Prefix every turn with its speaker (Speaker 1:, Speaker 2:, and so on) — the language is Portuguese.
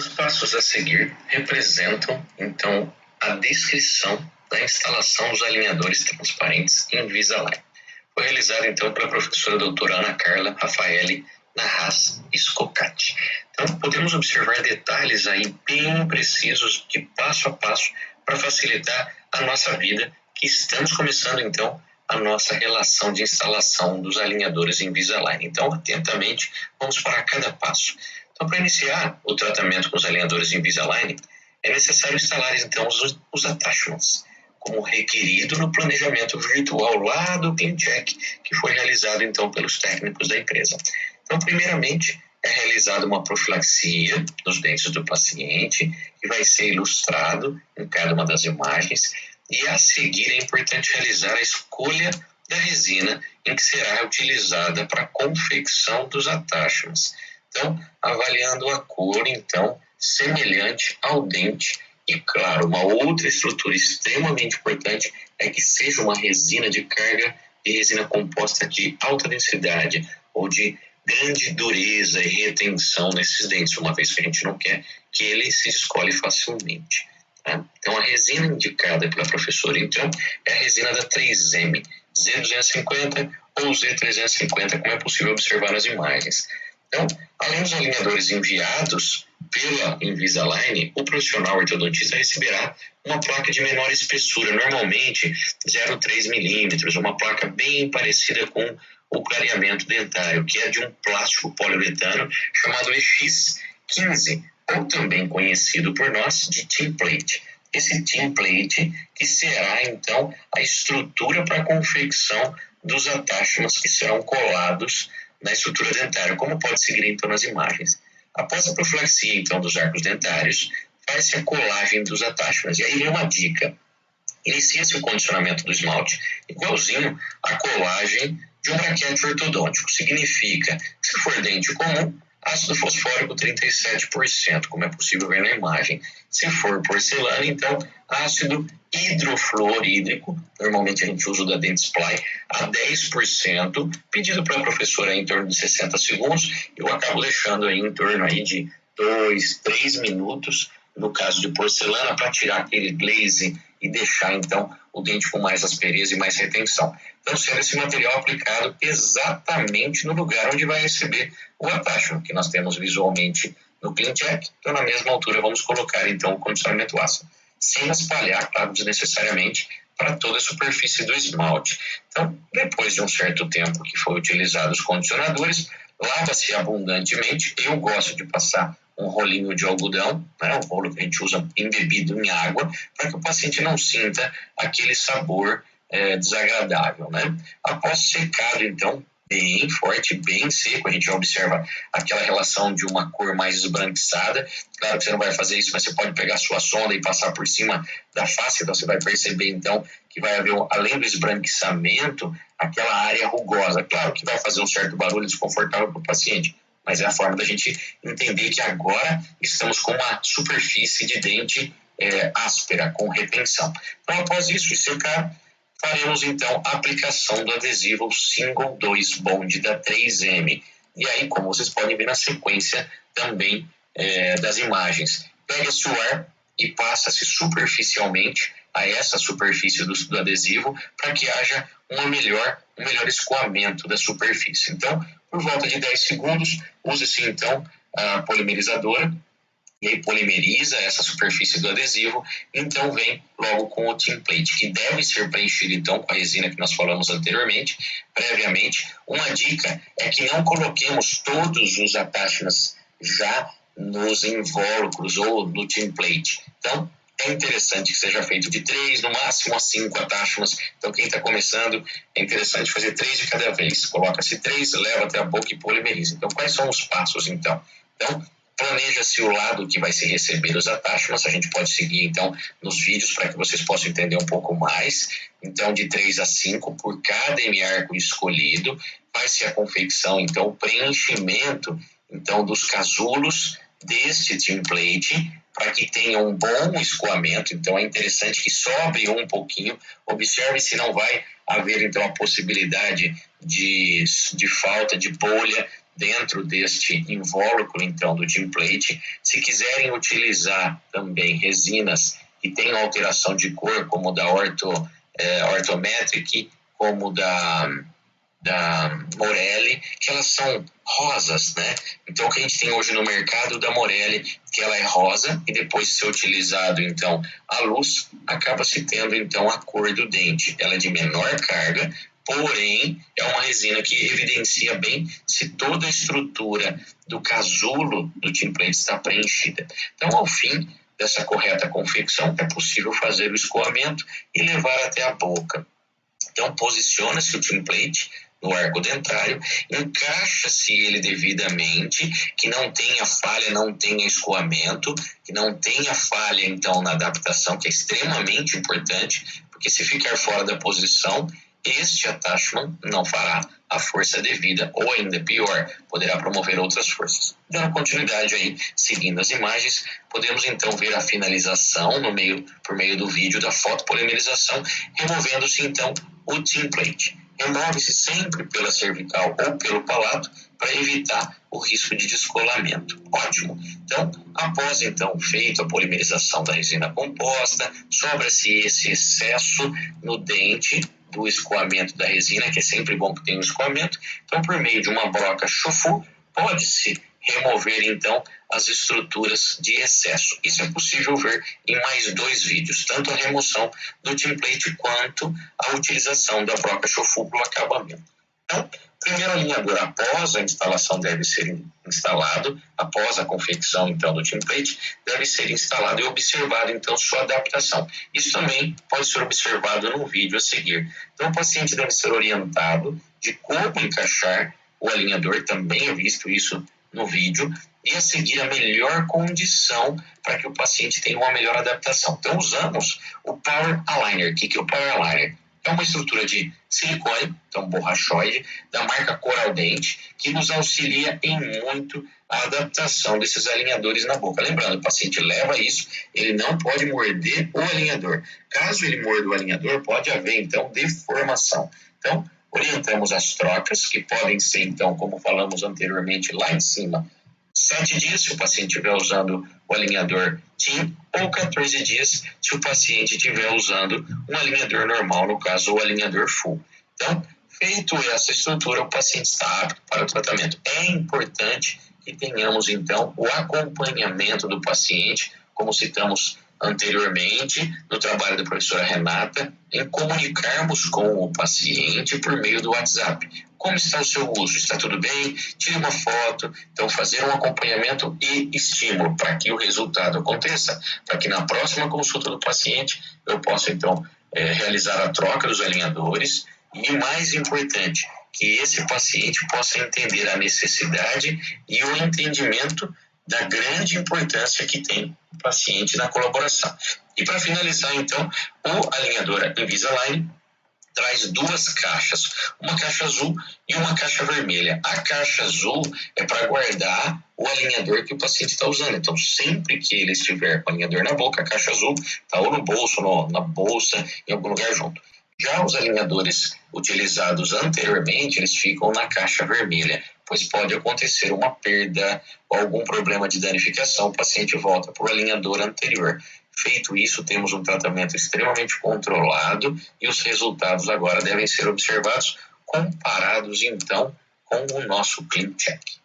Speaker 1: Os passos a seguir representam, então, a descrição da instalação dos alinhadores transparentes Invisalign. Foi realizado, então, pela professora doutora Ana Carla Raffaelli Narras Scocati. Então, podemos observar detalhes aí bem precisos de passo a passo para facilitar a nossa vida, que estamos começando, então, a nossa relação de instalação dos alinhadores Invisalign. Então, atentamente, vamos para cada passo. Então, para iniciar o tratamento com os alinhadores Invisalign, é necessário instalar, então, os attachments, como requerido no planejamento virtual lá do CleanCheck, que foi realizado, então, pelos técnicos da empresa. Então, primeiramente, é realizada uma profilaxia dos dentes do paciente, que vai ser ilustrado em cada uma das imagens, e a seguir é importante realizar a escolha da resina em que será utilizada para a confecção dos attachments. Então, avaliando a cor, então, semelhante ao dente. E, claro, uma outra estrutura extremamente importante é que seja uma resina de carga de resina composta de alta densidade ou de grande dureza e retenção nesses dentes, uma vez que a gente não quer que ele se escolhe facilmente. Tá? Então, a resina indicada pela professora, então, é a resina da 3M, Z250 ou Z350, como é possível observar nas imagens. Então, além dos alinhadores enviados pela Invisalign, o profissional ortodontista receberá uma placa de menor espessura, normalmente 0,3 milímetros, uma placa bem parecida com o clareamento dentário, que é de um plástico poliuretano chamado EX15, ou também conhecido por nós de template. Esse template que será, então, a estrutura para a confecção dos attachments que serão colados na estrutura dentária, como pode seguir, então, nas imagens. Após a profilaxia, então, dos arcos dentários, faz-se a colagem dos attachments. E aí vem uma dica. Inicia-se o condicionamento do esmalte, igualzinho à colagem de um braquete ortodôntico. Significa que, se for dente comum, ácido fosfórico 37%, como é possível ver na imagem. Se for porcelana, então, ácido hidrofluorídrico, normalmente a gente usa o da Dentsply, a 10%, pedido para a professora em torno de 60 segundos, eu acabo deixando aí em torno aí de 2, 3 minutos, no caso de porcelana, para tirar aquele glaze e deixar, então, o dente com mais aspereza e mais retenção. Então, sendo esse material aplicado exatamente no lugar onde vai receber o attachment, que nós temos visualmente no CleanCheck. Então, na mesma altura, vamos colocar, então, o condicionamento ácido, sem espalhar, claro, desnecessariamente, para toda a superfície do esmalte. Então, depois de um certo tempo que foi utilizado os condicionadores, lava-se abundantemente. Eu gosto de passar um rolinho de algodão, né, o rolo que a gente usa embebido em água, para que o paciente não sinta aquele sabor desagradável, né? Após secado, então, bem forte, bem seco, a gente já observa aquela relação de uma cor mais esbranquiçada. Claro que você não vai fazer isso, mas você pode pegar a sua sonda e passar por cima da face, então você vai perceber, então, que vai haver, além do esbranquiçamento, aquela área rugosa. Claro que vai fazer um certo barulho desconfortável para o paciente, mas é a forma da gente entender que agora estamos com uma superfície de dente áspera, com retenção. Então, após isso, secar, faremos, então, a aplicação do adesivo Single 2 Bond da 3M. E aí, como vocês podem ver na sequência também das imagens, pega-se o ar e passa-se superficialmente a essa superfície do adesivo para que haja um melhor escoamento da superfície. Então, por volta de 10 segundos, use-se, então, a polimerizadora, e aí polimeriza essa superfície do adesivo, então vem logo com o template, que deve ser preenchido, então, com a resina que nós falamos anteriormente, previamente. Uma dica é que não coloquemos todos os attachments já nos invólucros ou no template. Então, é interessante que seja feito de 3, no máximo a 5 attachments. Então, quem está começando, é interessante fazer 3 de cada vez. Coloca-se 3, leva até a boca e polimeriza. Então, quais são os passos, então? Então, planeja-se o lado que vai se receber os attachments. A gente pode seguir, então, nos vídeos para que vocês possam entender um pouco mais. Então, de 3 a 5 por cada hemiarco escolhido. Faz-se a confecção, então, o preenchimento, então, dos casulos deste template para que tenha um bom escoamento. Então, é interessante que sobre um pouquinho. Observe se não vai haver, então, a possibilidade de falta de bolha dentro deste invólucro, então, do template. Se quiserem utilizar também resinas que tenham alteração de cor, como da Orthometric, como da Morelli, que elas são rosas, né? Então, o que a gente tem hoje no mercado da Morelli, que ela é rosa, e depois de ser utilizado, então, a luz, acaba se tendo, então, a cor do dente. Ela é de menor carga, porém, é uma resina que evidencia bem se toda a estrutura do casulo do template está preenchida. Então, ao fim dessa correta confecção, é possível fazer o escoamento e levar até a boca. Então, posiciona-se o template no arco dentário, encaixa-se ele devidamente, que não tenha falha, não tenha escoamento, que não tenha falha, então, na adaptação, que é extremamente importante, porque se ficar fora da posição, este attachment não fará a força devida, ou ainda pior, poderá promover outras forças. Dando continuidade aí, seguindo as imagens, podemos então ver a finalização por meio do vídeo da fotopolimerização, removendo-se então o template. Remove-se sempre pela cervical ou pelo palato para evitar o risco de descolamento. Ótimo! Então, após então feito a polimerização da resina composta, sobra-se esse excesso no dente do escoamento da resina, que é sempre bom que tenha um escoamento. Então, por meio de uma broca Shofu, pode-se remover então as estruturas de excesso. Isso é possível ver em mais 2 vídeos, tanto a remoção do template quanto a utilização da broca Shofu para o acabamento. Então, primeiro alinhador após a instalação deve ser instalado, após a confecção então do template, deve ser instalado e observado então sua adaptação. Isso também pode ser observado no vídeo a seguir. Então, o paciente deve ser orientado de como encaixar o alinhador, também é visto isso no vídeo, e a seguir a melhor condição para que o paciente tenha uma melhor adaptação. Então, usamos o Power Aligner. O que é o Power Aligner? É uma estrutura de silicone, então borrachoide, da marca Coral Dent, que nos auxilia em muito a adaptação desses alinhadores na boca. Lembrando, o paciente leva isso, ele não pode morder o alinhador. Caso ele morda o alinhador, pode haver, então, deformação. Então, orientamos as trocas, que podem ser, então, como falamos anteriormente, lá em cima, 7 dias, se o paciente estiver usando o alinhador TIM, ou 14 dias, se o paciente estiver usando um alinhador normal, no caso, o alinhador full. Então, feito essa estrutura, o paciente está apto para o tratamento. É importante que tenhamos, então, o acompanhamento do paciente, como citamos anteriormente, no trabalho da professora Renata, em comunicarmos com o paciente por meio do WhatsApp. Como está o seu uso? Está tudo bem? Tire uma foto. Então, fazer um acompanhamento e estímulo para que o resultado aconteça, para que na próxima consulta do paciente eu possa, então, realizar a troca dos alinhadores e, mais importante, que esse paciente possa entender a necessidade e o entendimento da grande importância que tem o paciente na colaboração. E para finalizar, então, o alinhador Invisalign traz 2 caixas, uma caixa azul e uma caixa vermelha. A caixa azul é para guardar o alinhador que o paciente está usando. Então, sempre que ele estiver com o alinhador na boca, a caixa azul está ou no bolso, na bolsa, em algum lugar junto. Já os alinhadores utilizados anteriormente, eles ficam na caixa vermelha, pois pode acontecer uma perda ou algum problema de danificação, o paciente volta para o alinhador anterior. Feito isso, temos um tratamento extremamente controlado e os resultados agora devem ser observados, comparados então com o nosso ClinCheck.